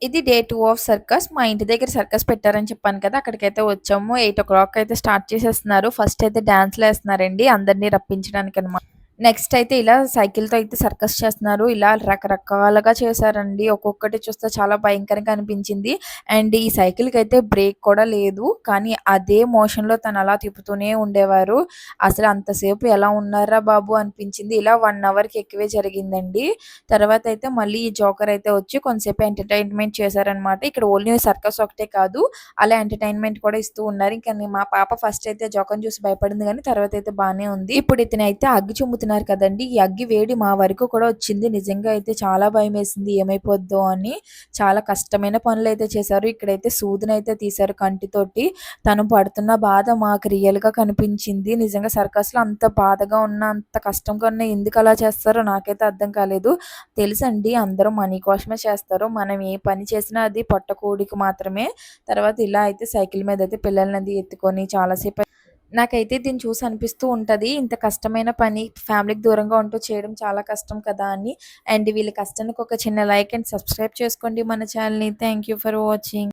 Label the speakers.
Speaker 1: ఇది day 2 of circus. మా ఇంటి దగ్గర సర్కస్ పెట్టారని చెప్పాను కదా! అక్కడికైతే వచ్చాము. 8:00 అయితే స్టార్ట్ చేసేస్తున్నారు. ఫస్ట్ అయితే డాన్స్‌లేస్తున్నారండి అందరిని రప్పించడానికనమాట. నెక్స్ట్ అయితే ఇలా సైకిల్‌తో అయితే సర్కస్ చేస్తున్నారు. ఇలా రకరకాలుగా చేశారండి. ఒక్కొక్కటి చూస్తే చాలా భయంకరంగా అనిపించింది. అండ్ ఈ సైకిల్‌కైతే బ్రేక్ కూడా లేదు. కానీ అదే మోషన్‌లో తను అలా తిప్పుతూనే ఉండేవారు. అసలు అంతసేపు ఎలా ఉన్నార్రా బాబు అనిపించింది. ఇలా 1 అవర్‌కి ఎక్కువే జరిగిందండి. తర్వాత అయితే మళ్ళీ ఈ జోకర్ అయితే వచ్చి కొంతసేపు ఎంటర్‌టైన్‌మెంట్ చేశారనమాట. ఇక్కడ ఓన్లీ సర్కస్ ఒకటే కాదు. అలా ఎంటర్‌టైన్‌మెంట్ కూడా ఇస్తూ ఉన్నారు. ఇంకా మా పాప ఫస్ట్ అయితే జోకర్‌ని చూసి భయపడింది గానీ తర్వాత అయితే బానే ఉంది. ఇప్పుడు ఇతనైతే అగ్గి చిమ్ముతున్నారు కదండీ! ఈ అగ్గి వేడి మా వరకు కూడా వచ్చింది. నిజంగా అయితే చాలా భయమేసింది ఏమైపోద్దో అని. చాలా కష్టమైన పనులైతే చేశారు. ఇక్కడైతే సూదినైతే తీశారు కంటితోటి. తను పడుతున్న బాధ మాకు రియల్‌గా కనిపించింది. నిజంగా సర్కస్‌లో అంత బాధగా ఉన్న, అంత కష్టంగా ఉన్న ఎందుకలా చేస్తారో నాకైతే అర్థం కాలేదు. తెలుసండి అందరూ మనీ కోసమే చేస్తారు. మనం ఏ పని చేసినా అది పొట్టకూడికి మాత్రమే. తర్వాత ఇలా అయితే సైకిల్ మీదయితే పిల్లలనది ఎత్తుకొని చాలా సేపు నాకైతే దీన్ని చూసి అనిపిస్తూ ఉంటది. ఇంత కష్టమైన పని ఫ్యామిలీకి దూరంగా ఉంటూ చేయడం చాలా కష్టం కదా అని. అండ్ వీళ్ళ కష్టానికి ఒక చిన్న లైక్ అండ్ సబ్స్క్రైబ్ చేసుకోండి మన ఛానెల్‌ని. Thank you for watching.